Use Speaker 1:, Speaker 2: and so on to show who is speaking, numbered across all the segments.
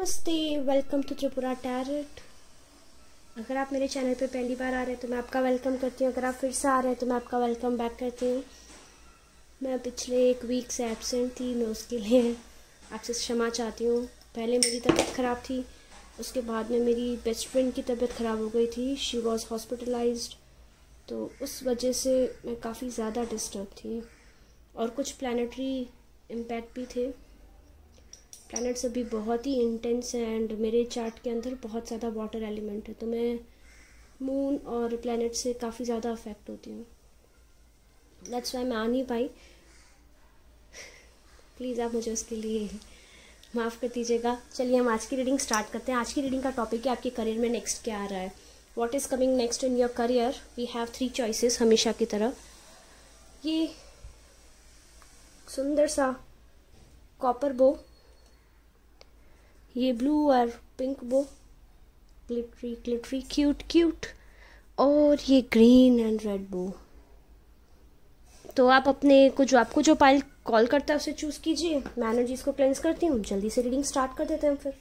Speaker 1: नमस्ते, welcome to Tripura tarot. अगर आप मेरे चैनल पे पहली बार आ रहे हैं तो मैं आपका वेलकम करती हूँ। अगर आप फिर से आ रहे हैं तो मैं आपका वेलकम बैक करती हूँ। मैं पिछले एक वीक से एब्सेंट थी, मैं उसके लिए आपसे क्षमा चाहती हूँ। पहले मेरी तबीयत ख़राब थी, उसके बाद में मेरी बेस्ट फ्रेंड की तबीयत ख़राब हो गई थी। शी वॉज हॉस्पिटलाइज्ड, तो उस वजह से मैं काफ़ी ज़्यादा डिस्टर्ब थी और कुछ प्लानिटरी इम्पैक्ट भी थे। प्लैनेट्स अभी बहुत ही इंटेंस है एंड मेरे चार्ट के अंदर बहुत ज़्यादा वाटर एलिमेंट है, तो मैं मून और प्लैनेट से काफ़ी ज़्यादा अफेक्ट होती हूँ। दैट्स वाई मैं आ नहीं पाई। प्लीज़ आप मुझे उसके लिए माफ़ कर दीजिएगा। चलिए हम आज की रीडिंग स्टार्ट करते हैं। आज की रीडिंग का टॉपिक है आपके करियर में नेक्स्ट क्या आ रहा है, what is coming next in your career. We have 3 choices हमेशा की तरह। ये सुंदर सा कॉपर बो, ये ब्लू और पिंक बो, ग्लिटरी ग्लिटरी क्यूट क्यूट, और ये ग्रीन एंड रेड बो। तो आप अपने को जो आपको जो पाइल कॉल करता है उसे चूज़ कीजिए। मैं एनर्जीज को क्लेंस करती हूँ। जल्दी से रीडिंग स्टार्ट कर देते हैं फिर।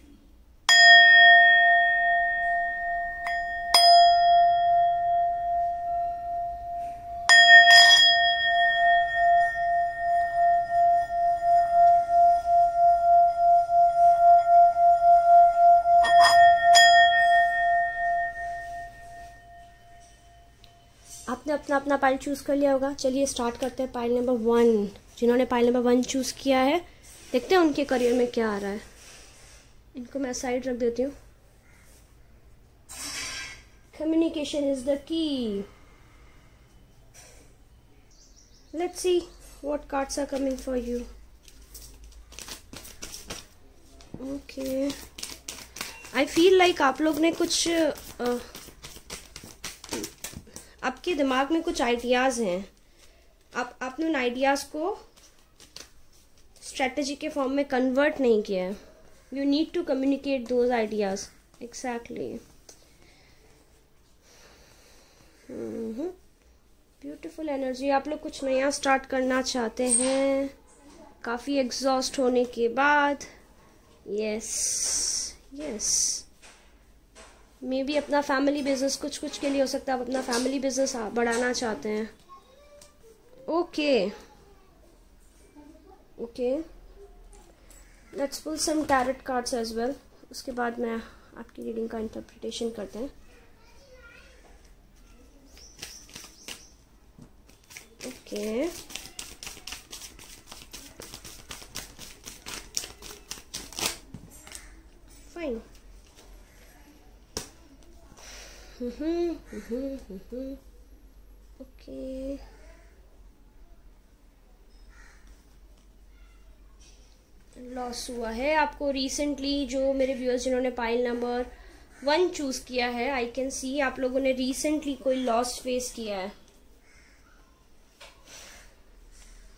Speaker 1: आपने अपना अपना पाइल चूज़ कर लिया होगा। चलिए स्टार्ट करते हैं पाइल नंबर 1। जिन्होंने पाइल नंबर 1 चूज़ किया है, देखते हैं उनके करियर में क्या आ रहा है। इनको मैं साइड रख देती हूँ। Communication is the key. Let's see what cards are coming for you. Okay, I feel like आप लोग ने कुछ आपके दिमाग में कुछ आइडियाज़ हैं। आपने उन आइडियाज़ को स्ट्रेटजी के फॉर्म में कन्वर्ट नहीं किया है। You need to communicate those ideas. Exactly. Beautiful energy. आप लोग कुछ नया स्टार्ट करना चाहते हैं काफ़ी एग्जॉस्ट होने के बाद। यस यस, मे बी अपना फैमिली बिजनेस, कुछ के लिए हो सकता है आप अपना फैमिली बिजनेस बढ़ाना चाहते हैं। Okay okay, let's pull some tarot cards as well. उसके बाद मैं आपकी रीडिंग का इंटरप्रिटेशन करते हैं। Okay, fine. ओके, लॉस हुआ है आपको रिसेंटली। जो मेरे व्यूअर्स जिन्होंने पाइल नंबर 1 चूज़ किया है, आई कैन सी आप लोगों ने रिसेंटली कोई लॉस फेस किया है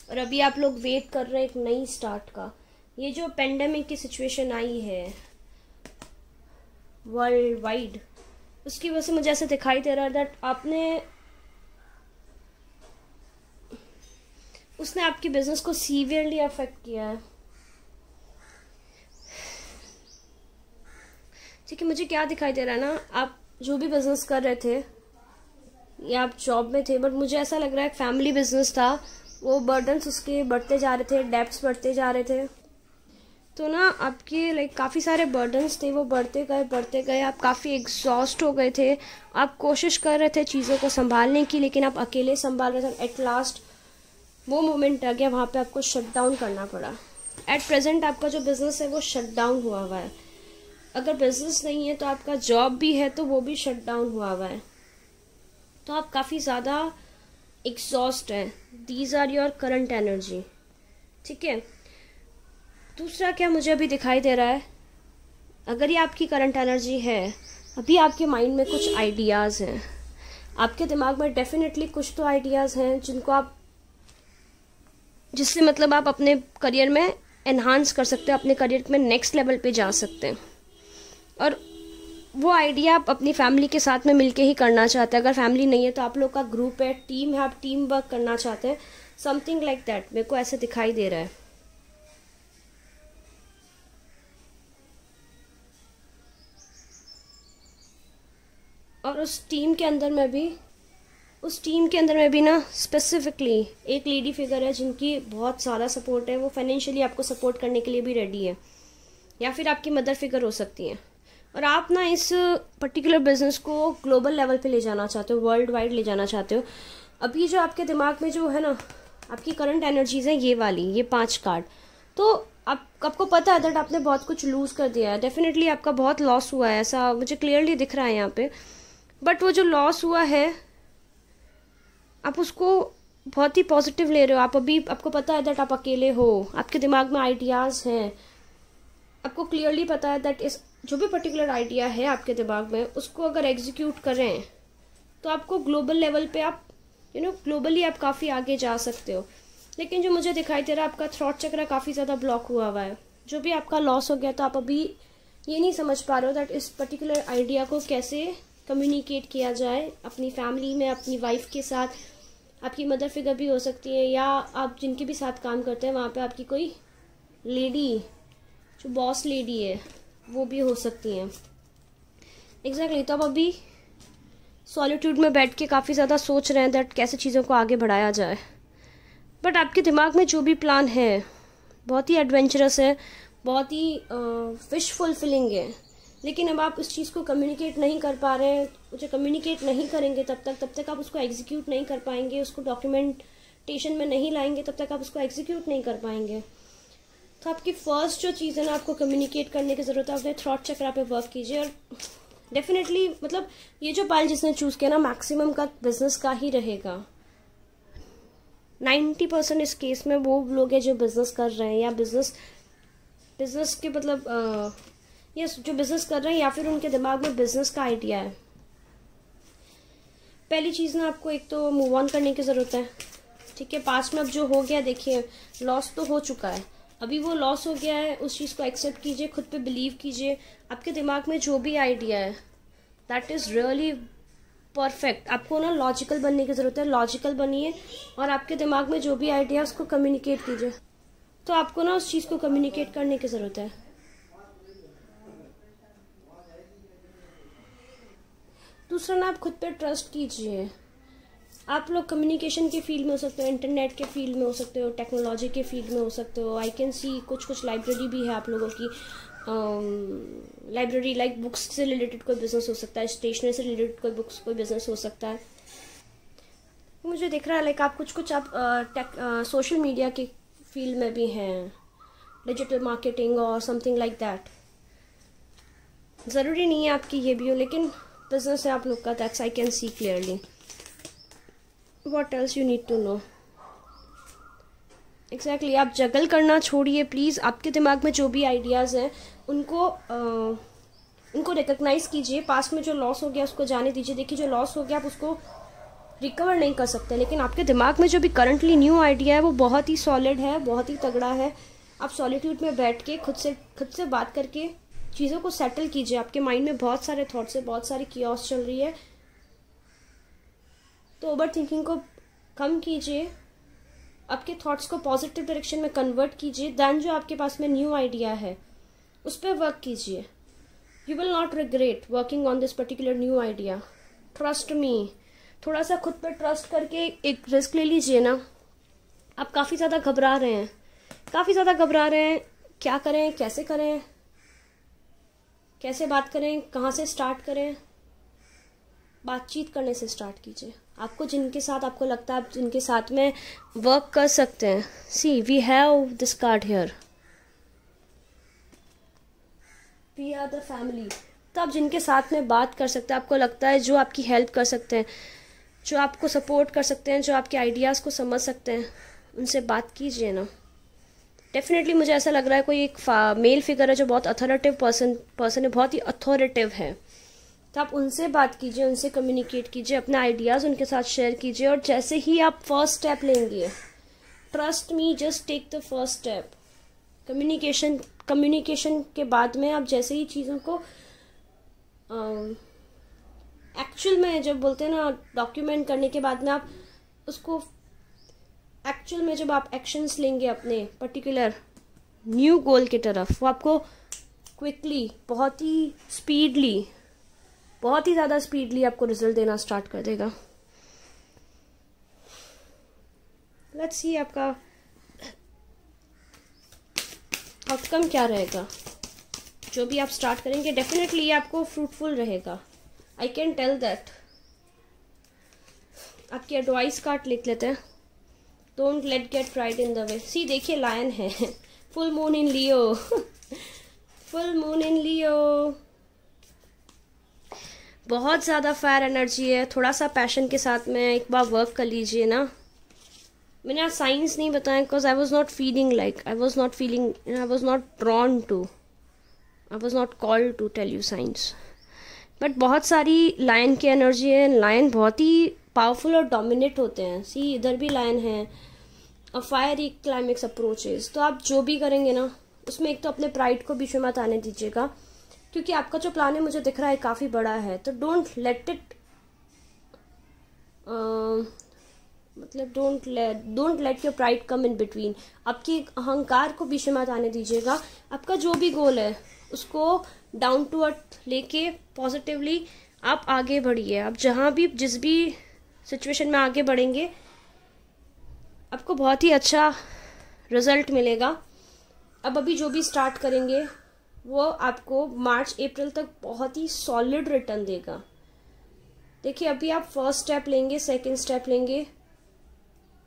Speaker 1: और अभी आप लोग वेट कर रहे हैं एक नई स्टार्ट का। ये जो पेंडेमिक की सिचुएशन आई है वर्ल्ड वाइड, उसकी वजह से मुझे ऐसा दिखाई दे रहा है दैट उसने आपके बिजनेस को सीवियरली अफेक्ट किया है। ठीक है, मुझे क्या दिखाई दे रहा है ना, आप जो भी बिजनेस कर रहे थे या आप जॉब में थे, बट मुझे ऐसा लग रहा है फैमिली बिजनेस था, वो बर्डन्स उसके बढ़ते जा रहे थे, डेब्ट्स बढ़ते जा रहे थे। तो ना आपके लाइक काफ़ी सारे बर्डन्स थे, वो बढ़ते गए, आप काफ़ी एग्जॉस्ट हो गए थे। आप कोशिश कर रहे थे चीज़ों को संभालने की, लेकिन आप अकेले संभाल रहे थे। एट लास्ट वो मोमेंट आ गया, वहाँ पे आपको शट डाउन करना पड़ा। एट प्रेजेंट आपका जो बिज़नेस है वो शट डाउन हुआ है। अगर बिज़नेस नहीं है तो आपका जॉब भी है तो वो भी शट डाउन हुआ है। तो आप काफ़ी ज़्यादा एग्जॉस्ट हैं। These are your current energy. ठीक है, दूसरा क्या मुझे अभी दिखाई दे रहा है, अगर ये आपकी करंट एनर्जी है, अभी आपके माइंड में कुछ आइडियाज़ हैं। आपके दिमाग में डेफिनेटली कुछ तो आइडियाज़ हैं जिससे मतलब आप अपने करियर में एनहांस कर सकते हैं, अपने करियर में नेक्स्ट लेवल पे जा सकते हैं। और वो आइडिया आप अपनी फैमिली के साथ में मिलके ही करना चाहते हैं। अगर फैमिली नहीं है तो आप लोग का ग्रुप है, टीम है, आप टीम वर्क करना चाहते हैं। समथिंग लाइक दैट मेरे को ऐसे दिखाई दे रहा है। और उस टीम के अंदर में भी ना स्पेसिफिकली एक लेडी फिगर है जिनकी बहुत सारा सपोर्ट है, वो फाइनेंशियली आपको सपोर्ट करने के लिए भी रेडी है, या फिर आपकी मदर फिगर हो सकती है। और आप ना इस पर्टिकुलर बिजनेस को ग्लोबल लेवल पे ले जाना चाहते हो, वर्ल्ड वाइड ले जाना चाहते हो। अभी जो आपके दिमाग में जो है ना आपकी करंट एनर्जीज है ये वाली, ये 5 कार्ड, तो आपको पता है दैट आपने बहुत कुछ लूज़ कर दिया है, डेफिनेटली आपका बहुत लॉस हुआ है, ऐसा मुझे क्लियरली दिख रहा है यहाँ पे। बट वो जो लॉस हुआ है आप उसको बहुत ही पॉजिटिव ले रहे हो। आपको पता है दैट आप अकेले हो, आपके दिमाग में आइडियाज़ हैं, आपको क्लियरली पता है दैट इस जो भी पर्टिकुलर आइडिया है आपके दिमाग में उसको अगर एग्जीक्यूट करें तो आपको ग्लोबल लेवल पे आप ग्लोबली आप काफ़ी आगे जा सकते हो। लेकिन जो मुझे दिखाई दे रहा है आपका थॉट चक्र काफ़ी ज़्यादा ब्लॉक हुआ है। जो भी आपका लॉस हो गया तो आप अभी ये नहीं समझ पा रहे हो दैट इस पर्टिकुलर आइडिया को कैसे कम्युनिकेट किया जाए अपनी फैमिली में, अपनी वाइफ के साथ, आपकी मदर फिगर भी हो सकती है, या आप जिनके भी साथ काम करते हैं वहाँ पे आपकी कोई लेडी जो बॉस लेडी है वो भी हो सकती हैं। एग्जैक्टली तो आप अभी सॉलिट्यूड में बैठ के काफ़ी ज़्यादा सोच रहे हैं दैट कैसे चीज़ों को आगे बढ़ाया जाए। बट आपके दिमाग में जो भी प्लान है बहुत ही एडवेंचरस है, बहुत ही विश फुलफिलिंग है, लेकिन अब आप उस चीज़ को कम्युनिकेट नहीं कर पा रहे हैं। उसे कम्युनिकेट नहीं करेंगे तब तक आप उसको एग्जीक्यूट नहीं कर पाएंगे, उसको डॉक्यूमेंटेशन में नहीं लाएंगे तब तक आप उसको एग्जीक्यूट नहीं कर पाएंगे। तो आपकी फर्स्ट जो चीज़ है ना आपको कम्युनिकेट करने की ज़रूरत है, अपने थॉट चक्र पे वर्क कीजिए। और डेफिनेटली मतलब ये जो पाइल जिसने चूज़ किया ना मैक्सिमम का बिजनेस का ही रहेगा। 90% इस केस में वो लोग हैं जो बिजनेस कर रहे हैं या बिजनेस के मतलब यस जो बिजनेस कर रहे हैं या फिर उनके दिमाग में बिजनेस का आइडिया है। पहली चीज़ ना आपको एक तो मूव ऑन करने की ज़रूरत है, ठीक है। पास्ट में अब जो हो गया देखिए लॉस तो हो चुका है, अभी वो लॉस हो गया है, उस चीज़ को एक्सेप्ट कीजिए, खुद पे बिलीव कीजिए। आपके दिमाग में जो भी आइडिया है दैट इज़ रियली परफेक्ट। आपको ना लॉजिकल बनने की ज़रूरत है, लॉजिकल बनिए और आपके दिमाग में जो भी आइडिया है उसको कम्युनिकेट कीजिए। तो आपको ना उस चीज़ को कम्युनिकेट करने की ज़रूरत है। दूसरा ना आप खुद पे ट्रस्ट कीजिए। आप लोग कम्युनिकेशन के फील्ड में हो सकते हो, इंटरनेट के फील्ड में हो सकते हो, टेक्नोलॉजी के फील्ड में हो सकते हो। आई कैन सी कुछ लाइब्रेरी भी है आप लोगों की, लाइब्रेरी लाइक बुक्स से रिलेटेड कोई बिजनेस हो सकता है, स्टेशनरी से रिलेटेड कोई बिजनेस हो सकता है। मुझे दिख रहा है लाइक आप कुछ आप सोशल मीडिया के फील्ड में भी हैं, डिजिटल मार्केटिंग और समथिंग लाइक दैट। ज़रूरी नहीं है आपकी ये भी हो, लेकिन बिजनेस है आप लोग का, that's I can see clearly. What else you need to know? Exactly, आप जगल करना छोड़िए प्लीज़। आपके दिमाग में जो भी आइडियाज़ हैं उनको रिकग्नाइज़ कीजिए। पास्ट में जो लॉस हो गया उसको जाने दीजिए। देखिए जो लॉस हो गया आप उसको रिकवर नहीं कर सकते, लेकिन आपके दिमाग में जो भी करंटली न्यू आइडिया है वो बहुत ही सॉलिड है, बहुत ही तगड़ा है। आप सॉलिट्यूड में बैठ के खुद से बात करके चीज़ों को सेटल कीजिए। आपके माइंड में बहुत सारे थॉट्स है, बहुत सारी कियोस चल रही है, तो ओवर थिंकिंग को कम कीजिए, आपके थॉट्स को पॉजिटिव डायरेक्शन में कन्वर्ट कीजिए। दैन जो आपके पास में न्यू आइडिया है उस पर वर्क कीजिए। You will not regret working on this particular new idea, trust me. थोड़ा सा खुद पर ट्रस्ट करके एक रिस्क ले लीजिए ना। आप काफ़ी ज़्यादा घबरा रहे हैं, क्या करें, कैसे करें, कैसे बात करें, कहाँ से स्टार्ट करें। बातचीत करने से स्टार्ट कीजिए। आपको जिनके साथ आपको लगता है आप जिनके साथ में वर्क कर सकते हैं, see we have this card here, we are the family. तो आप जिनके साथ में बात कर सकते हैं, आपको लगता है जो आपकी हेल्प कर सकते हैं, जो आपको सपोर्ट कर सकते हैं, जो आपके आइडियाज़ को समझ सकते हैं, उनसे बात कीजिए ना। डेफिनेटली मुझे ऐसा लग रहा है कोई एक मेल फिगर है जो बहुत अथॉरिटिव पर्सन है, बहुत ही अथॉरिटिव है। तो आप उनसे बात कीजिए, उनसे कम्युनिकेट कीजिए, अपने आइडियाज़ उनके साथ शेयर कीजिए। और जैसे ही आप फर्स्ट स्टेप लेंगे, trust me, just take the first step. Communication के बाद में आप जैसे ही चीज़ों को एक्चुअल में जब बोलते हैं ना डॉक्यूमेंट करने के बाद में आप उसको एक्चुअल में जब आप एक्शंस लेंगे अपने पर्टिकुलर न्यू गोल की तरफ, वो आपको क्विकली, बहुत ही स्पीडली, बहुत ही ज़्यादा स्पीडली आपको रिजल्ट देना स्टार्ट कर देगा। लेट्स सी आपका आउटकम क्या रहेगा। जो भी आप स्टार्ट करेंगे डेफिनेटली आपको फ्रूटफुल रहेगा, आई कैन टेल दैट। आपकी एडवाइस कार्ड लिख लेते हैं। Don't let get pride in the way. See देखिए लायन है, full moon in Leo, full moon in Leo. बहुत ज़्यादा फायर एनर्जी है, थोड़ा सा पैशन के साथ में एक बार वर्क कर लीजिए ना। मैंने आज साइंस नहीं बताया because I was not feeling I was not drawn to, I was not called to tell you science. But बहुत सारी लायन की एनर्जी है। लायन बहुत ही पावरफुल और डोमिनेट होते हैं। सी इधर भी लायन है और फायरी क्लाइमेक्स अप्रोचेस। तो आप जो भी करेंगे ना उसमें एक तो अपने प्राइड को बीच में मत आने दीजिएगा, क्योंकि आपका जो प्लान है मुझे दिख रहा है काफ़ी बड़ा है। तो don't let your pride come in between. आपकी अहंकार को बीच में मत आने दीजिएगा। आपका जो भी गोल है उसको डाउन टू अर्थ लेके पॉजिटिवली आप आगे बढ़िए। आप जहाँ भी जिस भी सिचुएशन में आगे बढ़ेंगे आपको बहुत ही अच्छा रिजल्ट मिलेगा। अब अभी जो भी स्टार्ट करेंगे वो आपको मार्च अप्रैल तक बहुत ही सॉलिड रिटर्न देगा। देखिए अभी आप फर्स्ट स्टेप लेंगे, सेकंड स्टेप लेंगे,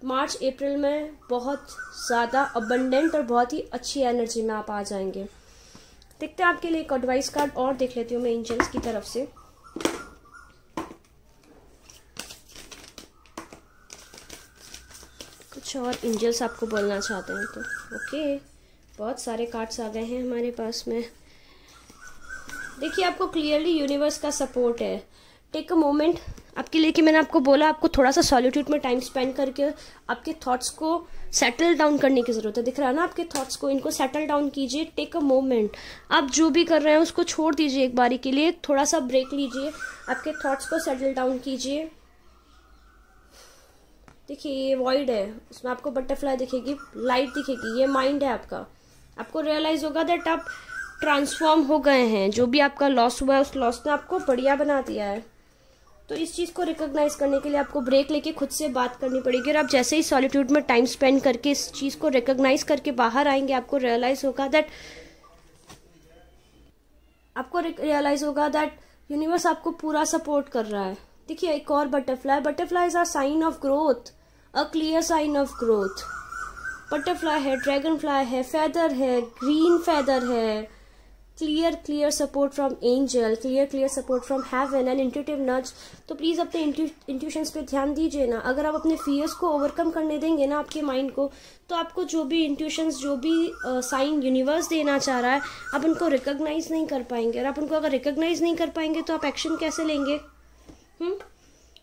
Speaker 1: मार्च अप्रैल में बहुत ज़्यादा अबंडेंट और बहुत ही अच्छी एनर्जी में आप आ जाएंगे। देखते हैं आपके लिए एक एडवाइस कार्ड और देख लेती हूँ मैं एंजल्स की तरफ से। कुछ और एंजल्स आपको बोलना चाहते हैं तो ओके। बहुत सारे कार्ड्स आ गए हैं हमारे पास में। देखिए आपको क्लियरली यूनिवर्स का सपोर्ट है। टेक अ मोमेंट आपके लिए कि मैंने आपको बोला आपको थोड़ा सा सॉलिट्यूड में टाइम स्पेंड करके आपके थॉट्स को सेटल डाउन करने की ज़रूरत है। दिख रहा है ना आपके थॉट्स को, इनको सेटल डाउन कीजिए। Take a moment. आप जो भी कर रहे हैं उसको छोड़ दीजिए, एक बारी के लिए थोड़ा सा ब्रेक लीजिए, आपके थॉट्स को सेटल डाउन कीजिए। देखिए ये वॉइड है, उसमें आपको बटरफ्लाई दिखेगी, लाइट दिखेगी, ये माइंड है आपका। आपको रियलाइज होगा दैट आप ट्रांसफॉर्म हो गए हैं। जो भी आपका लॉस हुआ है उस लॉस ने आपको बढ़िया बना दिया है। तो इस चीज़ को रिकॉग्नाइज करने के लिए आपको ब्रेक लेके खुद से बात करनी पड़ेगी। और आप जैसे ही सॉलिट्यूड में टाइम स्पेंड करके इस चीज़ को रिकॉग्नाइज करके बाहर आएंगे आपको रियलाइज होगा दैट यूनिवर्स आपको पूरा सपोर्ट कर रहा है। देखिए एक और butterfly is a sign of growth, a clear sign of growth. Butterfly है, ड्रैगन फ्लाई है, फेदर है, ग्रीन फेदर है, clear support from angel, clear support from heaven and intuitive nudge. तो प्लीज़ अपने इंट्यूशंस पे ध्यान दीजिए ना। अगर आप अपने फियर्स को ओवरकम करने देंगे ना आपके माइंड को, तो आपको जो भी इंट्यूशंस, जो भी साइन यूनिवर्स देना चाह रहा है आप उनको रिकॉग्नाइज नहीं कर पाएंगे। और आप उनको अगर रिकॉग्नाइज नहीं कर पाएंगे तो आप एक्शन कैसे लेंगे?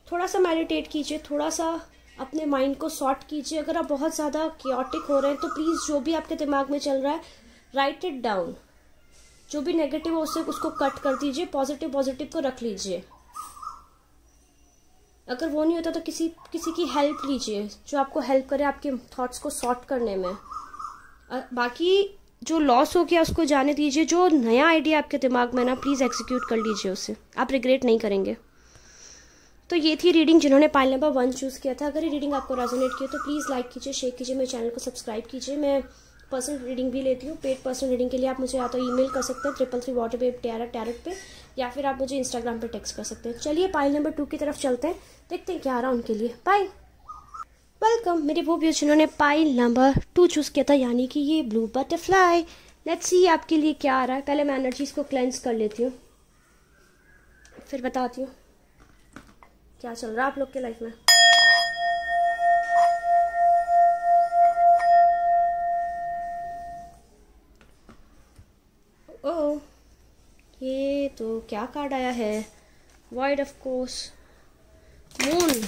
Speaker 1: थोड़ा सा मेडिटेट कीजिए, थोड़ा सा अपने माइंड को सॉर्ट कीजिए। अगर आप बहुत ज़्यादा क्योटिक हो रहे हैं तो प्लीज़ जो भी आपके दिमाग में चल रहा है राइट इट डाउन। जो भी नेगेटिव हो उसको कट कर दीजिए, पॉजिटिव को रख लीजिए। अगर वो नहीं होता तो किसी की हेल्प लीजिए जो आपको हेल्प करे आपके थॉट्स को सॉर्ट करने में। बाकी जो लॉस हो गया उसको जाने दीजिए। जो नया आइडिया आपके दिमाग में ना प्लीज़ एग्जीक्यूट कर लीजिए उसे, आप रिग्रेट नहीं करेंगे। तो ये थी रीडिंग जिन्होंने पाइल नंबर 1 चूज़ किया था। अगर ये रीडिंग आपको रेजोनेट की तो प्लीज़ लाइक कीजिए, शेयर कीजिए, मेरे चैनल को सब्सक्राइब कीजिए। मैं पर्सनल रीडिंग भी लेती हूँ। पेड पर्सनल रीडिंग के लिए आप मुझे या तो ईमेल कर सकते हैं 333waterbabe@tarot पे, या फिर आप मुझे इंस्टाग्राम पे टेक्स्ट कर सकते हैं। चलिए पाइल नंबर 2 की तरफ चलते हैं, देखते हैं क्या आ रहा है उनके लिए। बाय, वेलकम मेरे वो व्यूअर्स जिन्होंने पाइल नंबर 2 चूज़ किया था, यानी कि ये ब्लू बटरफ्लाई। लेट्स सी आपके लिए क्या आ रहा है। पहले मैं एनर्जीज को क्लेंस कर लेती हूँ, फिर बताती हूँ क्या चल रहा है आप लोग के लाइफ में। ओह, ये तो क्या कार्ड आया है? Void of course, moon.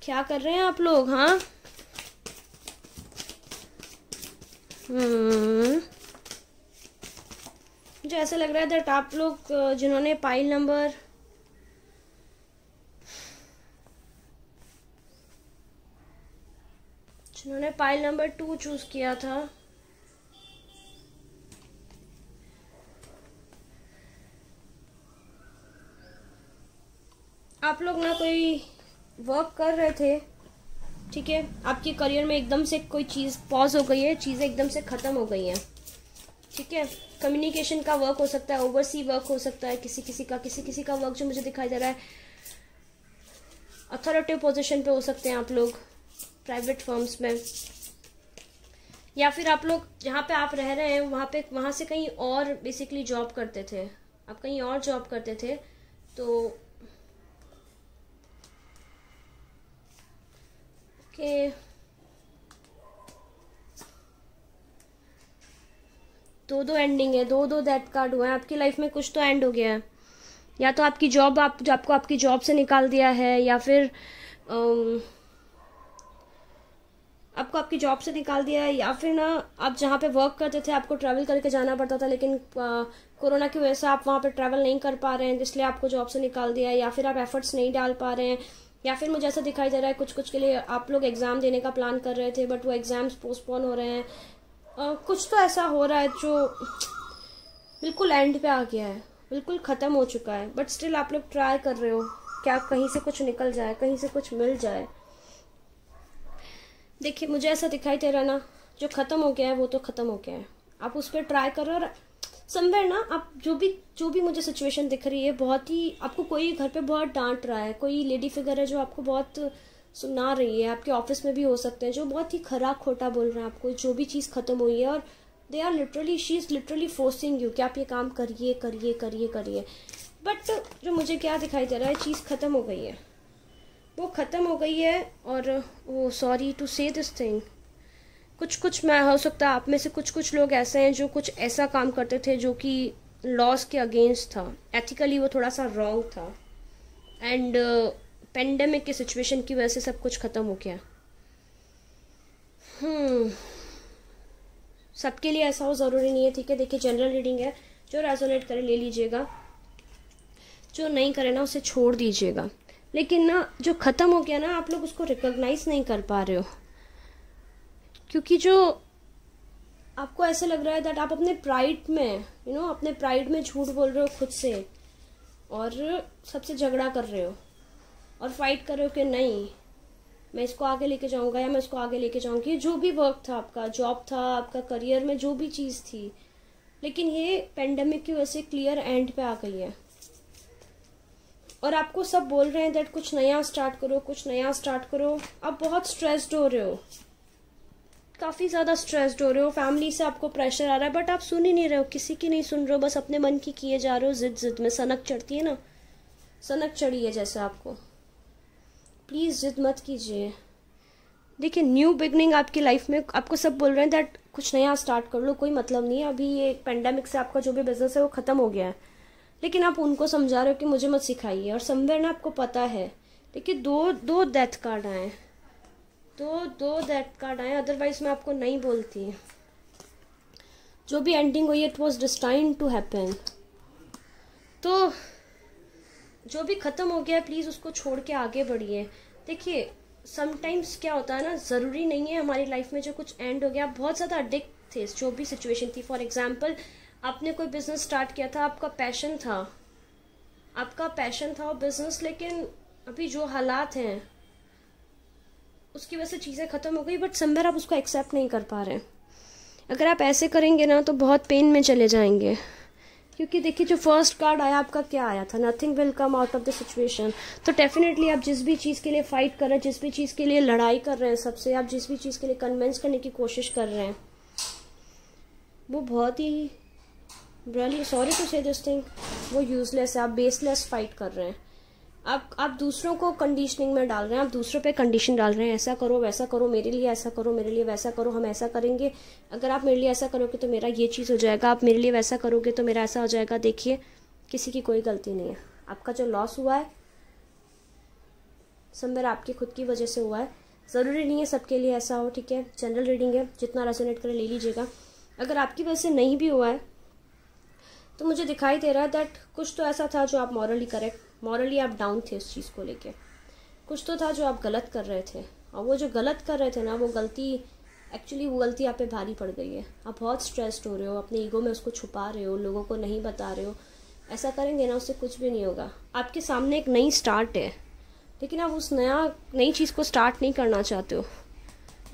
Speaker 1: क्या कर रहे हैं आप लोग? हाँ, मुझे ऐसा लग रहा है दैट आप लोग जिन्होंने पाइल नंबर 2 चूज किया था, आप लोग ना कोई वर्क कर रहे थे, ठीक है, आपके करियर में एकदम से कोई चीज़ पॉज हो गई है, चीज़ें एकदम से ख़त्म हो गई हैं, ठीक है। कम्युनिकेशन का वर्क हो सकता है, ओवरसी वर्क हो सकता है, किसी किसी का वर्क जो मुझे दिखाई दे रहा है, अथॉरिटिव पोजीशन पे हो सकते हैं आप लोग प्राइवेट फर्म्स में, या फिर आप लोग जहाँ पे आप रह रहे हैं वहाँ से कहीं और बेसिकली जॉब करते थे, आप कहीं और जॉब करते थे। तो ओके, दो एंडिंग है, दो दैट कार्ड हुआ है। आपकी लाइफ में कुछ तो एंड हो गया है, या तो आपकी जॉब आपको आपकी जॉब से निकाल दिया है, या फिर आपको आपकी जॉब से निकाल दिया है, या फिर ना आप जहाँ पे वर्क करते थे आपको ट्रैवल करके जाना पड़ता था, लेकिन कोरोना की वजह से आप वहाँ पे ट्रैवल नहीं कर पा रहे हैं, इसलिए आपको जॉब से निकाल दिया है, या फिर आप एफर्ट्स नहीं डाल पा रहे हैं, या फिर मुझे ऐसा दिखाई दे रहा है कुछ के लिए आप लोग एग्ज़ाम देने का प्लान कर रहे थे बट वो एग्ज़ाम्स पोस्टपोन हो रहे हैं। कुछ तो ऐसा हो रहा है जो बिल्कुल एंड पे आ गया है, बिल्कुल ख़त्म हो चुका है, बट स्टिल आप लोग ट्राई कर रहे हो क्या कहीं से कुछ निकल जाए, कहीं से कुछ मिल जाए। देखिए मुझे ऐसा दिखाई दे रहा है ना, जो ख़त्म हो गया है वो तो ख़त्म हो गया है, आप उस पर ट्राई कर रहे हो। और समवेयर ना आप जो भी मुझे सिचुएशन दिख रही है, बहुत ही आपको कोई घर पे बहुत डांट रहा है, कोई लेडी फिगर है जो आपको बहुत सुना रही है, आपके ऑफिस में भी हो सकते हैं जो बहुत ही खरा खोटा बोल रहे हैं आपको, जो भी चीज़ ख़त्म हुई है, और they are literally she is literally forcing you कि आप ये काम करिए करिए करिए करिए। बट जो मुझे क्या दिखाई दे रहा है, चीज़ ख़त्म हो गई है, वो ख़त्म हो गई है। और वो सॉरी टू से दिस थिंग, कुछ मैं हो सकता है आप में से कुछ लोग ऐसे हैं जो कुछ ऐसा काम करते थे जो कि लॉस के अगेंस्ट था, एथिकली वो थोड़ा सा रॉन्ग था, एंड पेंडेमिक की सिचुएशन की वजह से सब कुछ ख़त्म हो गया। सबके लिए ऐसा हो ज़रूरी नहीं है, ठीक है। देखिए जनरल रीडिंग है, जो रेजोनेट करे ले लीजिएगा, जो नहीं करे ना उसे छोड़ दीजिएगा। लेकिन ना जो ख़त्म हो गया ना, आप लोग उसको रिकॉग्नाइज नहीं कर पा रहे हो, क्योंकि जो आपको ऐसे लग रहा है दैट आप अपने प्राइड में अपने प्राइड में झूठ बोल रहे हो खुद से, और सबसे झगड़ा कर रहे हो और फाइट कर रहे हो कि नहीं मैं इसको आगे लेके जाऊंगा या मैं इसको आगे लेके जाऊंगी। जो भी वर्क था आपका, जॉब था आपका, करियर में जो भी चीज़ थी, लेकिन ये पेंडेमिक की वजह से क्लियर एंड पे आ गई है, और आपको सब बोल रहे हैं दैट कुछ नया स्टार्ट करो, कुछ नया स्टार्ट करो। आप बहुत स्ट्रेस्ड हो रहे हो, काफ़ी ज़्यादा स्ट्रेस्ड हो रहे हो, फैमिली से आपको प्रेशर आ रहा है, बट आप सुन ही नहीं रहे हो, किसी की नहीं सुन रहे हो, बस अपने मन की किए जा रहे हो। जिद में सनक चढ़ती है ना, सनक चढ़ी है जैसे आपको। प्लीज़ जिद मत कीजिए। देखिए न्यू बिगनिंग आपकी लाइफ में, आपको सब बोल रहे हैं दैट कुछ नया स्टार्ट कर लो, कोई मतलब नहीं है, अभी ये पेंडेमिक से आपका जो भी बिजनेस है वो ख़त्म हो गया है, लेकिन आप उनको समझा रहे हो कि मुझे मत सिखाइए। और समवेयर ना आपको पता है, देखिए दो डेथ कार्ड आए, दो डेथ कार्ड आए, अदरवाइज मैं आपको नहीं बोलती। जो भी एंडिंग हुई इट वॉज डिस्टाइन्ड टू हैपन। तो जो भी ख़त्म हो गया है प्लीज़ उसको छोड़ के आगे बढ़िए। देखिए समटाइम्स क्या होता है ना, ज़रूरी नहीं है हमारी लाइफ में जो कुछ एंड हो गया, आप बहुत ज़्यादा एडिक्ट थे जो भी सिचुएशन थी। फॉर एग्जांपल आपने कोई बिजनेस स्टार्ट किया था, आपका पैशन था वो बिजनेस, लेकिन अभी जो हालात हैं उसकी वजह से चीज़ें ख़त्म हो गई, बट समवेयर आप उसको एक्सेप्ट नहीं कर पा रहे हैं। अगर आप ऐसे करेंगे ना तो बहुत पेन में चले जाएंगे, क्योंकि देखिए जो फर्स्ट कार्ड आया आपका क्या आया था, nothing will come out of the situation. तो डेफिनेटली आप जिस भी चीज़ के लिए फाइट कर रहे हैं, जिस भी चीज़ के लिए लड़ाई कर रहे हैं सबसे, आप जिस भी चीज़ के लिए कन्विंस करने की कोशिश कर रहे हैं, वो बहुत ही रियली सॉरी टू से दिस थिंग, वो यूजलेस है। आप बेसलेस फाइट कर रहे हैं, आप दूसरों को कंडीशनिंग में डाल रहे हैं, आप दूसरों पे कंडीशन डाल रहे हैं, ऐसा करो वैसा करो, मेरे लिए ऐसा करो, मेरे लिए वैसा करो, हम ऐसा करेंगे, अगर आप मेरे लिए ऐसा करोगे तो मेरा ये चीज़ हो जाएगा, आप मेरे लिए वैसा करोगे तो मेरा ऐसा हो जाएगा। देखिए किसी की कोई गलती नहीं है, आपका जो लॉस हुआ है समवेयर आपकी खुद की वजह से हुआ है, ज़रूरी नहीं है सबके लिए ऐसा हो, ठीक है। जनरल रीडिंग है, जितना रेजोनेट करे ले लीजिएगा। अगर आपकी वजह से नहीं भी हुआ है तो मुझे दिखाई दे रहा है दैट कुछ तो ऐसा था जो आप मॉरली आप डाउन थे उस चीज़ को लेके, कुछ तो था जो आप गलत कर रहे थे, और वो जो गलत कर रहे थे ना वो गलती आप पे भारी पड़ गई है। आप बहुत स्ट्रेस्ड हो रहे हो, अपने ईगो में उसको छुपा रहे हो, लोगों को नहीं बता रहे हो, ऐसा करेंगे ना, उससे कुछ भी नहीं होगा। आपके सामने एक नई स्टार्ट है, लेकिन आप उस नई चीज़ को स्टार्ट नहीं करना चाहते हो।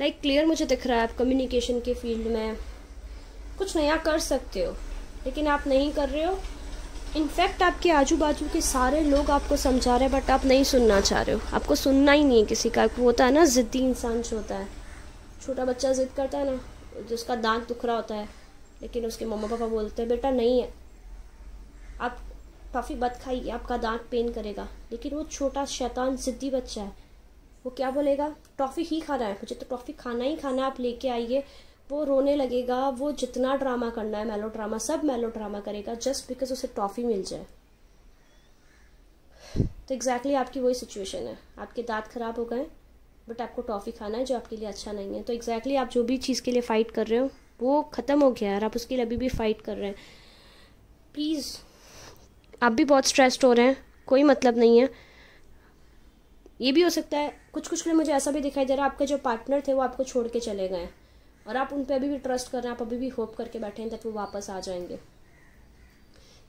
Speaker 1: क्लियर मुझे दिख रहा है आप कम्युनिकेशन के फील्ड में कुछ नया कर सकते हो, लेकिन आप नहीं कर रहे हो। इनफैक्ट आपके आजू बाजू के सारे लोग आपको समझा रहे हैं, बट आप नहीं सुनना चाह रहे हो। आपको सुनना ही नहीं है किसी का। वो होता है ना ज़िद्दी इंसान जो होता है, छोटा बच्चा ज़िद करता है ना, जिसका दांत दुख रहा होता है, लेकिन उसके मम्मा पापा बोलते हैं बेटा नहीं है, आप टॉफ़ी मत खाइए, आपका दांत पेन करेगा। लेकिन वो छोटा शैतान ज़िद्दी बच्चा है, वो क्या बोलेगा, टॉफ़ी ही खाना है, मुझे तो टॉफ़ी खाना ही खाना है, आप लेके आइए। वो रोने लगेगा, वो जितना ड्रामा करना है, मेलो ड्रामा, सब मेलो ड्रामा करेगा जस्ट बिकॉज उसे टॉफ़ी मिल जाए। तो एग्जैक्टली आपकी वही सिचुएशन है। आपके दांत खराब हो गए, बट आपको टॉफ़ी खाना है जो आपके लिए अच्छा नहीं है। तो एग्जैक्टली आप जो भी चीज़ के लिए फ़ाइट कर रहे हो वो ख़त्म हो गया है और आप उसके लिए अभी भी फ़ाइट कर रहे हैं। प्लीज़, आप भी बहुत स्ट्रेस्ड हो रहे हैं, कोई मतलब नहीं है। ये भी हो सकता है कुछ के लिए मुझे ऐसा भी दिखाई दे रहा है आपके जो पार्टनर थे वो आपको छोड़ के चले गए और आप उन पर अभी भी ट्रस्ट कर रहे हैं, आप अभी भी होप करके बैठे हैं तक वो वापस आ जाएंगे।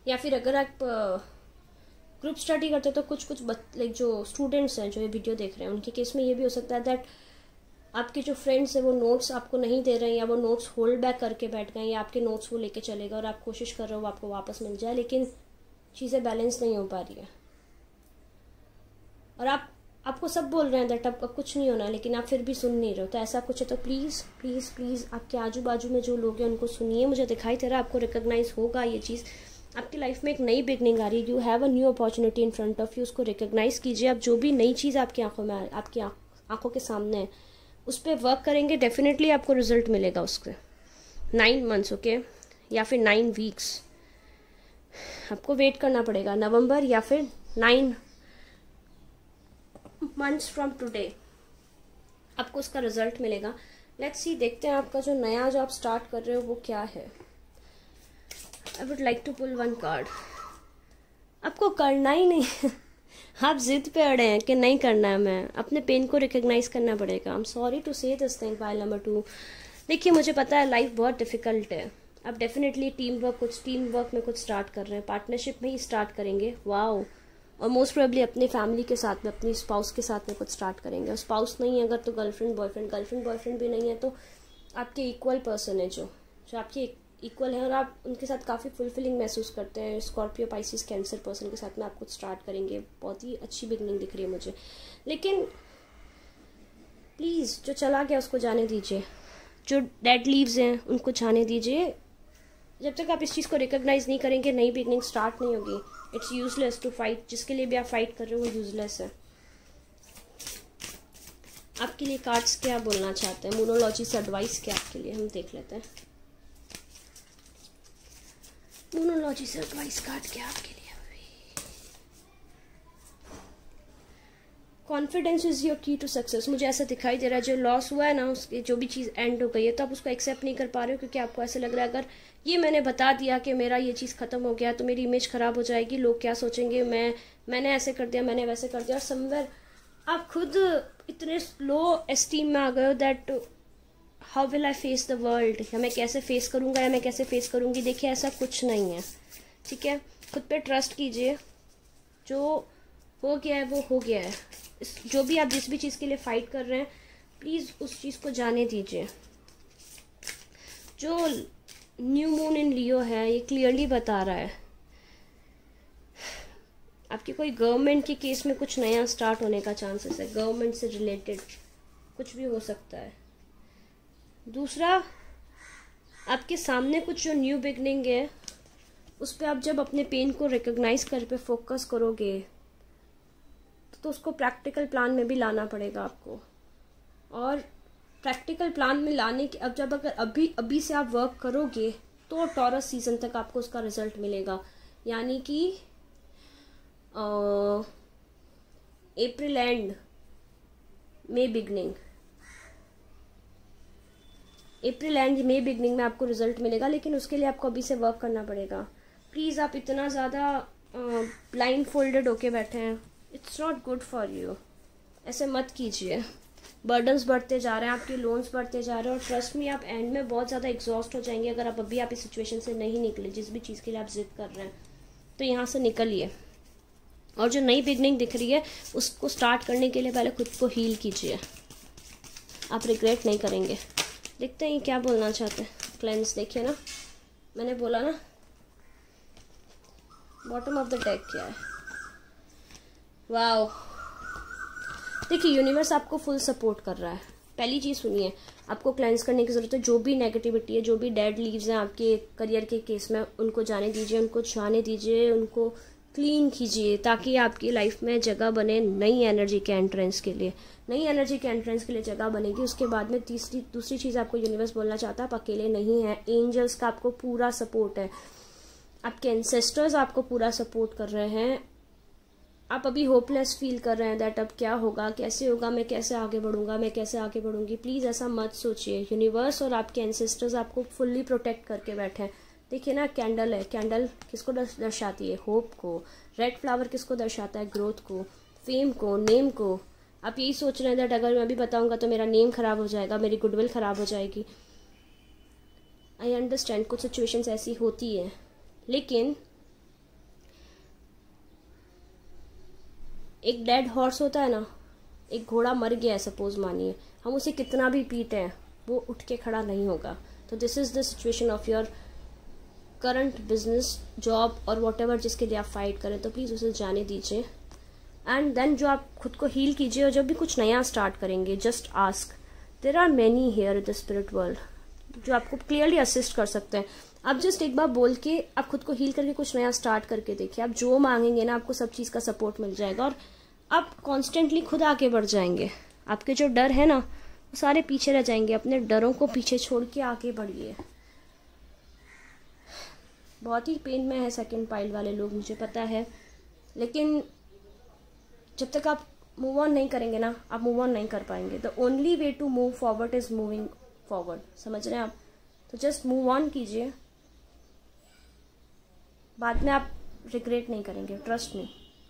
Speaker 1: या फिर अगर आप ग्रुप स्टडी करते हो तो कुछ जो स्टूडेंट्स हैं जो ये वीडियो देख रहे हैं, उनके केस में ये भी हो सकता है दैट आपके जो फ्रेंड्स हैं वो नोट्स आपको नहीं दे रहे हैं, या वो नोट्स होल्ड बैक करके बैठ गए, या आपके नोट्स वो लेके चले गए और आप कोशिश कर रहे हो वो आपको वापस मिल जाए, लेकिन चीज़ें बैलेंस नहीं हो पा रही है। और आपको सब बोल रहे हैं दैट अब कुछ नहीं होना, लेकिन आप फिर भी सुन नहीं रहे हो। तो ऐसा कुछ है तो प्लीज़ प्लीज़ प्लीज़ आपके आजू बाजू में जो लोग हैं उनको सुनिए। मुझे दिखाई दे रहा है आपको रिकॉग्नाइज होगा ये चीज़। आपकी लाइफ में एक नई बिगनिंग आ रही है, you have a new opportunity in front of you, उसको रिकॉग्नाइज कीजिए। आप जो भी नई चीज़ आपकी आंखों में आपकी आंखों के सामने है उस पर वर्क करेंगे, डेफिनेटली आपको रिजल्ट मिलेगा उसके। 9 मंथ्स ओके, या फिर 9 वीक्स आपको वेट करना पड़ेगा, नवंबर या फिर 9 मंथ्स फ्रॉम टुडे आपको उसका रिजल्ट मिलेगा। लेट्स सी, देखते हैं आपका जो नया जो आप स्टार्ट कर रहे हो वो क्या है। I would like to pull 1 card. आपको करना ही नहीं है आप जिद पे अड़े हैं कि नहीं करना है। मैं अपने पेन को रिकॉग्नाइज करना पड़ेगा। आई एम सॉरी टू से दिस थिंग। फाइल नंबर 2, देखिए मुझे पता है लाइफ बहुत डिफिकल्ट है। आप डेफिनेटली टीम वर्क में कुछ स्टार्ट कर रहे हैं, पार्टनरशिप में ही स्टार्ट करेंगे, वाओ। और मोस्ट प्रोबेबली अपने फैमिली के साथ में, अपनी स्पाउस के साथ में कुछ स्टार्ट करेंगे। और स्पाउस नहीं है अगर तो गर्लफ्रेंड बॉयफ्रेंड भी नहीं है तो आपके इक्वल पर्सन है जो आपके इक्वल है और आप उनके साथ काफ़ी फुलफिलिंग महसूस करते हैं। स्कॉर्पियो, पाइसिस, कैंसर पर्सन के साथ में आप कुछ स्टार्ट करेंगे। बहुत ही अच्छी बिगनिंग दिख रही है मुझे। लेकिन प्लीज़ जो चला गया उसको जाने दीजिए, जो डेड लीव्स हैं उनको जाने दीजिए। जब तक आप इस चीज़ को रिकॉग्नाइज नहीं करेंगे नई बिगनिंग स्टार्ट नहीं होगी। It's useless to fight. जिसके लिए भी आप फाइट कर रहे हो वो यूजलेस है। आपके लिए कार्ड्स क्या बोलना चाहते हैं, मोनोलॉजी से एडवाइस क्या आपके लिए, हम देख लेते हैं। मोनोलॉजी से एडवाइस कार्ड क्या आपके लिए। कॉन्फिडेंस इज योर की टू सक्सेस। मुझे ऐसा दिखाई दे रहा है जो लॉस हुआ है ना, उसकी जो भी चीज़ एंड हो गई है तो आप उसको एक्सेप्ट नहीं कर पा रहे हो, क्योंकि आपको ऐसा लग रहा है अगर ये मैंने बता दिया कि मेरा ये चीज़ खत्म हो गया तो मेरी इमेज खराब हो जाएगी, लोग क्या सोचेंगे, मैंने ऐसे कर दिया, मैंने वैसे कर दिया। और समवेयर आप खुद इतने लो एस्टीम में आ गए हो that how will I face the world, या मैं कैसे फेस करूँगा या मैं कैसे फेस करूँगी। देखिए ऐसा कुछ नहीं है, ठीक है। खुद पे ट्रस्ट कीजिए, जो हो गया है वो हो गया है। जो भी आप जिस भी चीज़ के लिए फाइट कर रहे हैं प्लीज़ उस चीज़ को जाने दीजिए। जो न्यू मून इन लियो है ये क्लियरली बता रहा है आपकी कोई गवर्नमेंट के केस में कुछ नया स्टार्ट होने का चांसेस है। गवर्नमेंट से रिलेटेड कुछ भी हो सकता है। दूसरा, आपके सामने कुछ जो न्यू बिगनिंग है उस पर आप जब अपने पेन को रिकॉग्नाइज कर पे फोकस करोगे तो उसको प्रैक्टिकल प्लान में भी लाना पड़ेगा आपको। और प्रैक्टिकल प्लान में लाने के अगर अभी से आप वर्क करोगे तो टॉरस सीजन तक आपको उसका रिजल्ट मिलेगा। यानी कि अप्रैल एंड मई बिगनिंग, में आपको रिजल्ट मिलेगा। लेकिन उसके लिए आपको अभी से वर्क करना पड़ेगा। प्लीज़ आप इतना ज़्यादा ब्लाइंड फोल्डेड होके बैठे हैं, it's not good for you. ऐसे मत कीजिए। बर्डन्स बढ़ते जा रहे हैं, आपके लोन्स बढ़ते जा रहे हैं और ट्रस्ट में आप एंड में बहुत ज़्यादा एग्जॉस्ट हो जाएंगे अगर आप इस सिचुएशन से नहीं निकले, जिस भी चीज़ के लिए आप जिद कर रहे हैं। तो यहाँ से निकलिए, और जो नई बिगनिंग दिख रही है उसको स्टार्ट करने के लिए पहले खुद को हील कीजिए, आप रिग्रेट नहीं करेंगे। देखते हैं क्या बोलना चाहते हैं क्लेंस। देखिए ना, मैंने बोला ना बॉटम ऑफ द डेक क्या है। वाओ, देखिए यूनिवर्स आपको फुल सपोर्ट कर रहा है। पहली चीज़ सुनिए, आपको क्लेंस करने की ज़रूरत है। जो भी नेगेटिविटी है, जो भी डेड लीव्स हैं आपके करियर के केस में, उनको जाने दीजिए, उनको जाने दीजिए, उनको क्लीन कीजिए, ताकि आपकी लाइफ में जगह बने नई एनर्जी के एंट्रेंस के लिए। नई एनर्जी के एंट्रेंस के लिए जगह बनेगी। उसके बाद में दूसरी चीज़ आपको यूनिवर्स बोलना चाहता है, आप अकेले नहीं हैं। एंजल्स का आपको पूरा सपोर्ट है, आपके एंसेस्टर्स आपको पूरा सपोर्ट कर रहे हैं। आप अभी होपलेस फील कर रहे हैं दैट अब क्या होगा, कैसे होगा, मैं कैसे आगे बढ़ूंगा, मैं कैसे आगे बढ़ूंगी। प्लीज़ ऐसा मत सोचिए। यूनिवर्स और आपके एंसेस्टर्स आपको फुल्ली प्रोटेक्ट करके बैठे हैं। देखिए ना, कैंडल है, कैंडल किसको दर्शाती है? होप को। रेड फ्लावर किसको दर्शाता है? ग्रोथ को, फेम को, नेम को। आप यही सोच रहे हैं दैट अगर मैं भी बताऊंगा तो मेरा नेम खराब हो जाएगा, मेरी गुडविल खराब हो जाएगी। आई अंडरस्टैंड, कुछ सिचुएशंस ऐसी होती है, लेकिन एक डेड हॉर्स होता है ना, एक घोड़ा मर गया है सपोज मानिए, हम उसे कितना भी पीटे हैं वो उठ के खड़ा नहीं होगा। तो this is the situation of your current business, job और वॉट एवर जिसके लिए आप फाइट करें, तो प्लीज़ उसे जाने दीजिए। एंड देन जो आप खुद को हील कीजिए, और जब भी कुछ नया स्टार्ट करेंगे just ask, there are many here in the spirit world जो आपको क्लियरली असिस्ट कर सकते हैं। आप जस्ट एक बार बोल के आप खुद को हील करके कुछ नया स्टार्ट करके देखिए, आप जो मांगेंगे ना आपको सब चीज़ का सपोर्ट मिल जाएगा, और आप कॉन्स्टेंटली खुद आगे बढ़ जाएंगे। आपके जो डर है ना वो सारे पीछे रह जाएंगे। अपने डरों को पीछे छोड़ के आगे बढ़िए। बहुत ही पेन में है सेकंड पाइल वाले लोग, मुझे पता है, लेकिन जब तक आप मूव ऑन नहीं करेंगे ना, आप मूव ऑन नहीं कर पाएंगे। The only way to move forward is moving forward, समझ रहे हैं आप? तो जस्ट मूव ऑन कीजिए, बाद में आप रिग्रेट नहीं करेंगे, ट्रस्ट मी।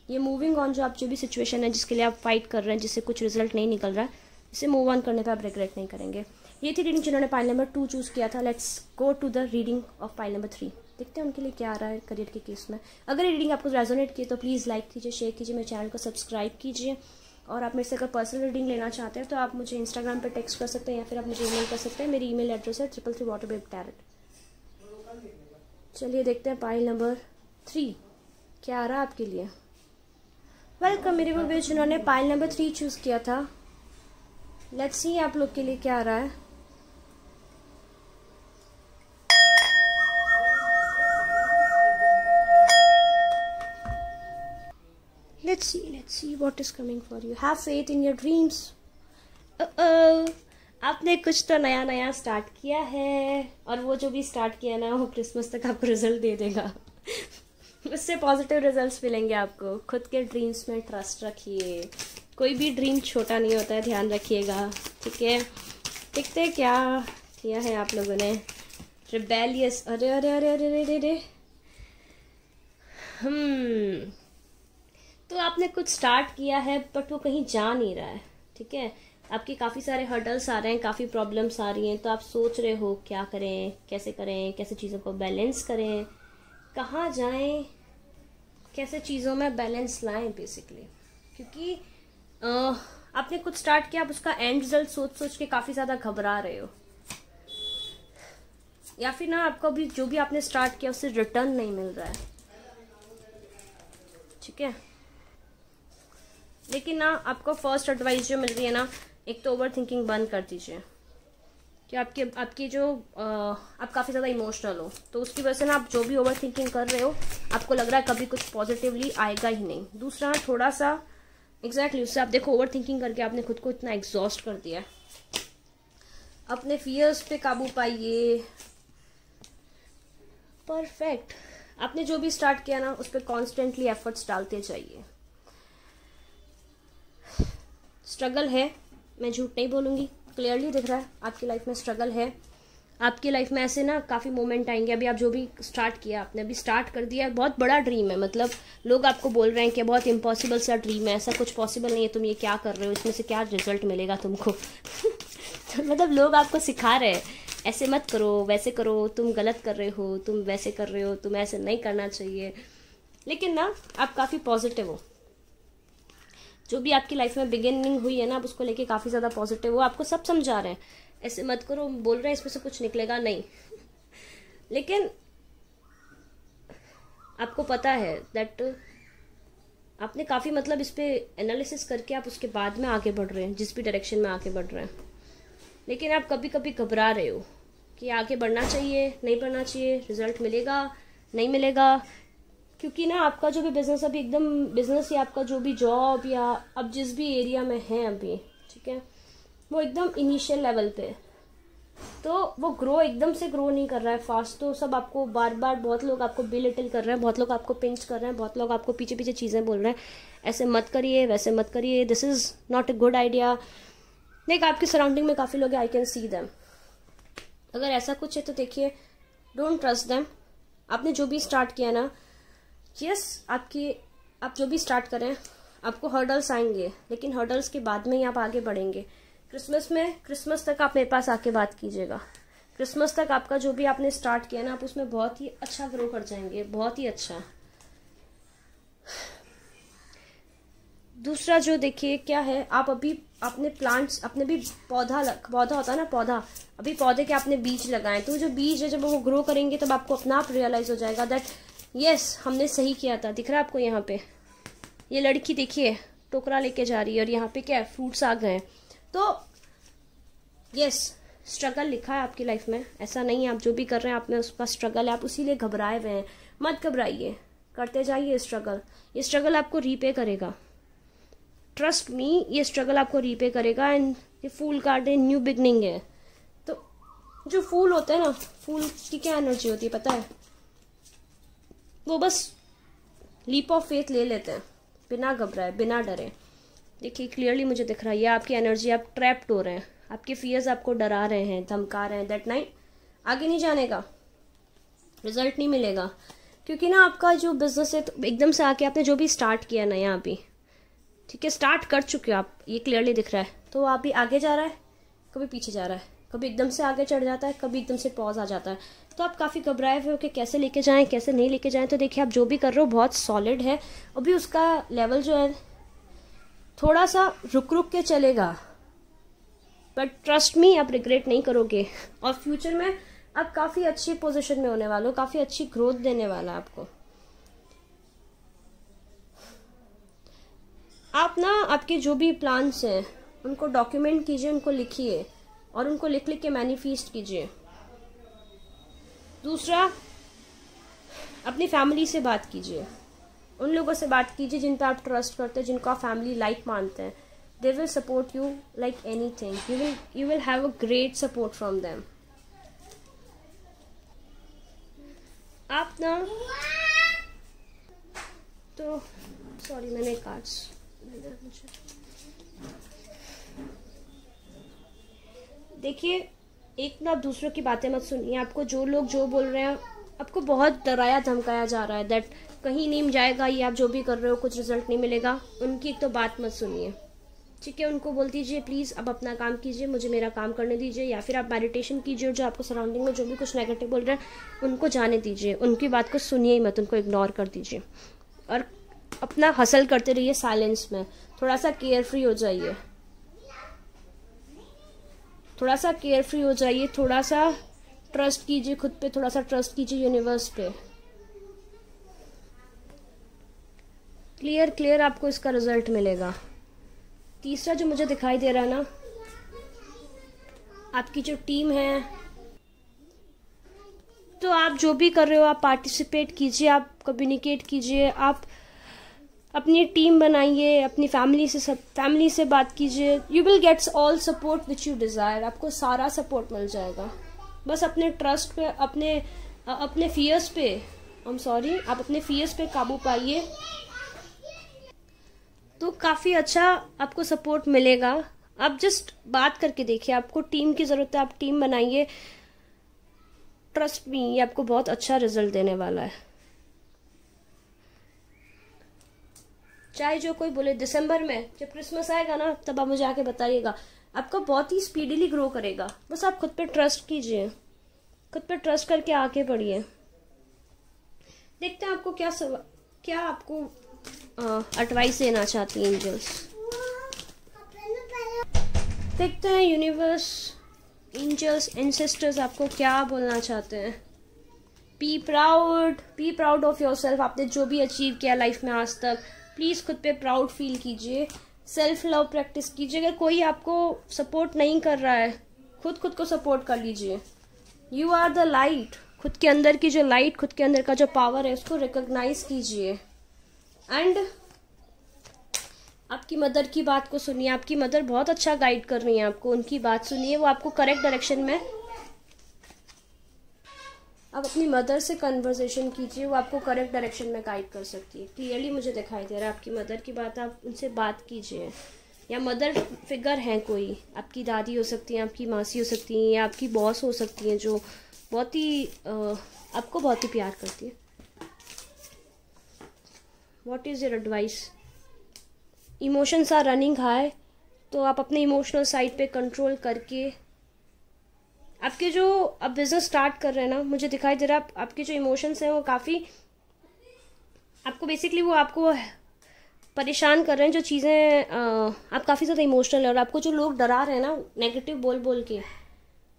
Speaker 1: ये मूविंग ऑन, जो आप जो भी सिचुएशन है जिसके लिए आप फाइट कर रहे हैं, जिससे कुछ रिजल्ट नहीं निकल रहा है, इसे मूव ऑन करने पे आप रिग्रेट नहीं करेंगे। ये थी रीडिंग जिन्होंने पाइल नंबर 2 चूज़ किया था। Let's go to the reading of pile number 3। देखते हैं उनके लिए क्या आ रहा है करियर के केस में। अगर ये रीडिंग आपको रेजोनेट की तो प्लीज़ लाइक कीजिए, शेयर कीजिए, मेरे चैनल को सब्सक्राइब कीजिए। और आप मेरे से अगर पर्सनल रीडिंग लेना चाहते हैं तो आप मुझे इंस्टाग्राम पर टेक्स्ट कर सकते हैं, या फिर आप मुझे ईमेल कर सकते हैं। मेरी ईमेल एड्रेस है 333waterbabetarot। चलिए देखते हैं पाइल नंबर 3 क्या आ रहा है आपके लिए। वेलकम मेरे वो जिन्होंने पाइल नंबर 3 चूज़ किया था। लेट्स सी आप लोग के लिए क्या आ रहा है। Let's see what is coming for you. Have faith in your dreams. आपने कुछ तो नया नया स्टार्ट किया है, और वो जो भी स्टार्ट किया ना वो क्रिसमस तक आपको रिजल्ट दे देगा। उससे पॉजिटिव रिजल्ट्स मिलेंगे आपको। खुद के ड्रीम्स में ट्रस्ट रखिए, कोई भी ड्रीम छोटा नहीं होता है, ध्यान रखिएगा, ठीक है। देखते हैं क्या किया है आप लोगों ने। रिबेलियस, अरे अरे अरे अरे अरे अरे, तो आपने कुछ स्टार्ट किया है बट वो कहीं जा नहीं रहा है, ठीक है। आपके काफ़ी सारे हर्डल्स आ रहे हैं, काफ़ी प्रॉब्लम्स आ रही हैं, तो आप सोच रहे हो क्या करें, कैसे चीज़ों को बैलेंस करें, कहाँ जाएं, कैसे चीज़ों में बैलेंस लाएं बेसिकली। क्योंकि आपने कुछ स्टार्ट किया, आप उसका एंड रिजल्ट सोच के काफ़ी ज़्यादा घबरा रहे हो, या फिर ना आपको अभी जो भी आपने स्टार्ट किया उससे रिटर्न नहीं मिल रहा है, ठीक है। लेकिन ना आपको फर्स्ट एडवाइस जो मिल रही है ना, एक तो ओवर थिंकिंग बंद कर दीजिए। कि आपकी जो आप काफ़ी ज़्यादा इमोशनल हो, तो उसकी वजह से ना आप जो भी ओवर थिंकिंग कर रहे हो आपको लग रहा है कभी कुछ पॉजिटिवली आएगा ही नहीं। दूसरा थोड़ा सा एग्जैक्टली उससे आप देखो, ओवर थिंकिंग करके आपने खुद को इतना एग्जॉस्ट कर दिया है। अपने फियर्स पे काबू पाइए। परफेक्ट। आपने जो भी स्टार्ट किया ना उस पर कॉन्स्टेंटली एफर्ट्स डालते जाइए। स्ट्रगल है, मैं झूठ नहीं बोलूँगी, क्लियरली दिख रहा है आपकी लाइफ में स्ट्रगल है। आपकी लाइफ में ऐसे ना काफ़ी मोमेंट आएंगे। अभी आप जो भी स्टार्ट किया, आपने अभी स्टार्ट कर दिया, बहुत बड़ा ड्रीम है, मतलब लोग आपको बोल रहे हैं कि बहुत इम्पॉसिबल सा ड्रीम है, ऐसा कुछ पॉसिबल नहीं है, तुम ये क्या कर रहे हो, इसमें से क्या रिजल्ट मिलेगा तुमको। मतलब लोग आपको सिखा रहे हैं ऐसे मत करो, वैसे करो, तुम गलत कर रहे हो, तुम वैसे कर रहे हो, तुम ऐसे नहीं करना चाहिए। लेकिन ना आप काफ़ी पॉजिटिव हो। जो भी आपकी लाइफ में बिगिनिंग हुई है ना, आप उसको लेके काफ़ी ज़्यादा पॉजिटिव हो। आपको सब समझा रहे हैं, ऐसे मत करो, बोल रहे हैं इसमें से कुछ निकलेगा नहीं। लेकिन आपको पता है दैट आपने काफ़ी मतलब इस पे एनालिसिस करके आप उसके बाद में आगे बढ़ रहे हैं, जिस भी डायरेक्शन में आगे बढ़ रहे हैं। लेकिन आप कभी कभी घबरा रहे हो कि आगे बढ़ना चाहिए, नहीं बढ़ना चाहिए, रिजल्ट मिलेगा नहीं मिलेगा। क्योंकि ना आपका जो भी बिजनेस अभी एकदम बिजनेस या आपका जो भी जॉब या अब जिस भी एरिया में है अभी, ठीक है, वो एकदम इनिशियल लेवल पे, तो वो ग्रो एकदम से ग्रो नहीं कर रहा है फास्ट। तो सब आपको बार बार, बहुत लोग आपको बिलिटल कर रहे हैं, बहुत लोग आपको पिंच कर रहे हैं, बहुत लोग आपको पीछे पीछे चीज़ें बोल रहे हैं, ऐसे मत करिए, वैसे मत करिए, this is not a good idea. देख, आपकी सराउंडिंग में काफ़ी लोग हैं, आई कैन सी देम। अगर ऐसा कुछ है तो देखिए, डोंट ट्रस्ट देम। आपने जो भी स्टार्ट किया ना, यस, आप जो भी स्टार्ट करें, आपको हर्डल्स आएंगे, लेकिन हर्डल्स के बाद में ही आप आगे बढ़ेंगे। क्रिसमस तक आप मेरे पास आके बात कीजिएगा। क्रिसमस तक आपका जो भी आपने स्टार्ट किया ना, आप उसमें बहुत ही अच्छा ग्रो कर जाएंगे, बहुत ही अच्छा। दूसरा जो देखिए क्या है, आप अभी अपने प्लांट्स, अपने भी पौधा होता है ना, पौधा, अभी पौधे के आपने बीज लगाए, तो जो बीज है जब वो ग्रो करेंगे तब आपको अपना आप रियलाइज हो जाएगा दैट यस, हमने सही किया था। दिख रहा है आपको यहाँ पे, ये लड़की देखिए टोकरा लेके जा रही है और यहाँ पे क्या है, फ्रूट्स आ गए हैं। तो यस, स्ट्रगल लिखा है आपकी लाइफ में, ऐसा नहीं है आप जो भी कर रहे हैं आप में उसका स्ट्रगल है, आप उसी लिए घबराए हुए हैं। मत घबराइए, करते जाइए स्ट्रगल, ये स्ट्रगल आपको रीपे करेगा, ट्रस्ट मी, ये स्ट्रगल आपको रीपे करेगा। एंड ये फूल कार्ड है, न्यू बिगनिंग है। तो जो फूल होते हैं ना, फूल की क्या एनर्जी होती है पता है, वो बस लीप ऑफ फेथ ले लेते हैं, बिना घबराए, बिना डरे। देखिए क्लियरली मुझे दिख रहा है, ये आपकी एनर्जी, आप ट्रैप्ड हो रहे हैं, आपके फियर्स आपको डरा रहे हैं, धमका रहे हैं दैट नहीं, आगे नहीं जाने का, रिजल्ट नहीं मिलेगा। क्योंकि ना आपका जो बिजनेस है, तो एकदम से आके आपने जो भी स्टार्ट किया नया अभी, ठीक है, स्टार्ट कर चुके हो आप, ये क्लियरली दिख रहा है, तो आप भी आगे जा रहा है, कभी पीछे जा रहा है, कभी एकदम से आगे चढ़ जाता है, कभी एकदम से पॉज आ जाता है। तो आप काफ़ी घबराए हुए हो कि कैसे लेके जाएं, कैसे नहीं लेके जाएं। तो देखिए आप जो भी कर रहे हो बहुत सॉलिड है, अभी उसका लेवल जो है थोड़ा सा रुक रुक के चलेगा, बट ट्रस्ट मी, आप रिग्रेट नहीं करोगे और फ्यूचर में आप काफ़ी अच्छी पोजीशन में होने वाले हो, काफ़ी अच्छी ग्रोथ देने वाला है आपको। आप ना आपके जो भी प्लान्स हैं उनको डॉक्यूमेंट कीजिए, उनको लिखिए और उनको लिख लिख के मैनिफेस्ट कीजिए। दूसरा, अपनी फैमिली से बात कीजिए, उन लोगों से बात कीजिए जिन पर आप ट्रस्ट करते हैं, जिनको आप फैमिली लाइक मानते हैं। They will support you like anything, you will have a great support from them. आप ना तो सॉरी, मैंने कार्ड्स, देखिए एक ना आप दूसरों की बातें मत सुनिए। आपको जो लोग जो बोल रहे हैं, आपको बहुत डराया धमकाया जा रहा है दैट कहीं नहीं जाएगा, ये आप जो भी कर रहे हो कुछ रिजल्ट नहीं मिलेगा, उनकी एक तो बात मत सुनिए, ठीक है। उनको बोल दीजिए प्लीज़ अब अपना काम कीजिए, मुझे मेरा काम करने दीजिए, या फिर आप मेडिटेशन कीजिए और जो आपको सराउंडिंग में जो भी कुछ नेगेटिव बोल रहे हैं उनको जाने दीजिए, उनकी बात को सुनिए ही मत, उनको इग्नोर कर दीजिए और अपना हसल करते रहिए साइलेंस में। थोड़ा सा केयर फ्री हो जाइए, थोड़ा सा केयर फ्री हो जाइए, थोड़ा सा ट्रस्ट कीजिए खुद पे, थोड़ा सा ट्रस्ट कीजिए यूनिवर्स पे। क्लियर आपको इसका रिजल्ट मिलेगा। तीसरा जो मुझे दिखाई दे रहा है ना, आपकी जो टीम है, तो आप जो भी कर रहे हो आप पार्टिसिपेट कीजिए, आप कम्युनिकेट कीजिए, आप अपनी टीम बनाइए, अपनी फैमिली से बात कीजिए। You will gets all support which you desire, आपको सारा सपोर्ट मिल जाएगा। बस अपने ट्रस्ट पे, अपने फियर्स पे, आप अपने फियर्स पे काबू पाइए, तो काफ़ी अच्छा आपको सपोर्ट मिलेगा। आप जस्ट बात करके देखिए, आपको टीम की ज़रूरत है, आप टीम बनाइए, ट्रस्ट मी, ये आपको बहुत अच्छा रिजल्ट देने वाला है। चाहे जो कोई बोले, दिसंबर में जब क्रिसमस आएगा ना, तब आप मुझे आके बताइएगा, आपका बहुत ही स्पीडीली ग्रो करेगा। बस आप खुद पे ट्रस्ट कीजिए, खुद पे ट्रस्ट करके आगे बढ़िए। देखते हैं आपको क्या क्या आपको एडवाइस देना चाहती हैं एंजल्स? देखते हैं यूनिवर्स, एंजल्स, एंसेस्टर्स आपको क्या बोलना चाहते हैं। Be proud of yourself. आपने जो भी अचीव किया लाइफ में आज तक, प्लीज़ खुद पे प्राउड फील कीजिए। सेल्फ लव प्रैक्टिस कीजिए। अगर कोई आपको सपोर्ट नहीं कर रहा है, खुद को सपोर्ट कर लीजिए। You are the light. खुद के अंदर की जो लाइट, खुद के अंदर का जो पावर है, उसको रिकॉग्नाइज कीजिए। एंड आपकी मदर की बात को सुनिए। आपकी मदर बहुत अच्छा गाइड कर रही है आपको, उनकी बात सुनिए, वो आपको करेक्ट डायरेक्शन में। आप अपनी मदर से कन्वर्सेशन कीजिए, वो आपको करेक्ट डायरेक्शन में गाइड कर सकती है। क्लियरली मुझे दिखाई दे रहा है आपकी मदर की बात। आप उनसे बात कीजिए। या मदर फिगर है कोई, आपकी दादी हो सकती है, आपकी मासी हो सकती है, या आपकी बॉस हो सकती है जो बहुत ही आपको बहुत ही प्यार करती है। What is your advice? Emotions are running high, तो आप अपने इमोशनल साइड पे कंट्रोल करके आपके जो अब बिजनेस स्टार्ट कर रहे हैं ना, मुझे दिखाई दे रहा है आपके जो इमोशंस हैं वो काफ़ी आपको बेसिकली वो आपको परेशान कर रहे हैं। जो चीज़ें आप काफ़ी ज़्यादा इमोशनल है, और आपको जो लोग डरा रहे हैं ना नेगेटिव बोल के,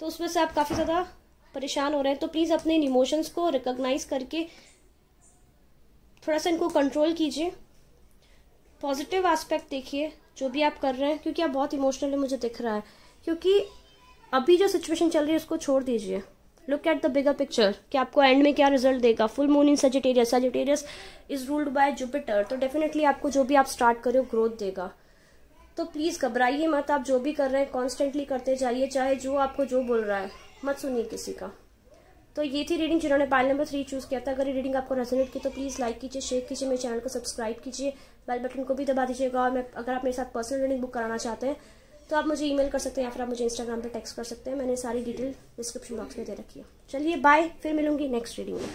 Speaker 1: तो उसमें से आप काफ़ी ज़्यादा परेशान हो रहे हैं। तो प्लीज़ अपने इन इमोशंस को रिकॉग्नाइज करके थोड़ा सा इनको कंट्रोल कीजिए। पॉजिटिव एस्पेक्ट देखिए जो भी आप कर रहे हैं, क्योंकि आप बहुत इमोशनल है मुझे दिख रहा है। क्योंकि अभी जो सिचुएशन चल रही है उसको छोड़ दीजिए। Look at the bigger picture कि आपको एंड में क्या रिजल्ट देगा। Full moon in Sagittarius, Sagittarius is ruled by Jupiter, तो डेफिनेटली आपको जो भी आप स्टार्ट करें ग्रोथ देगा। तो प्लीज़ घबराइए मत। आप जो भी कर रहे हैं कॉन्स्टेंटली करते जाइए, चाहे जो आपको जो बोल रहा है मत सुनिए किसी का। तो ये थी रीडिंग जिन्होंने पाइल नंबर 3 चूज़ किया था। अगर ये रीडिंग आपको रेजोनेट की तो प्लीज़ लाइक कीजिए, शेयर कीजिए, मेरे चैनल को सब्सक्राइब कीजिए, बेल बटन को भी दबा दीजिएगा। और अगर आप मेरे साथ पर्सनल रीडिंग बुक कराना चाहते हैं तो आप मुझे ईमेल कर सकते हैं, या फिर आप मुझे इंस्टाग्राम पे टेक्स्ट कर सकते हैं। मैंने सारी डिटेल डिस्क्रिप्शन बॉक्स में दे रखी है। चलिए बाय, फिर मिलूंगी नेक्स्ट रीडिंग में।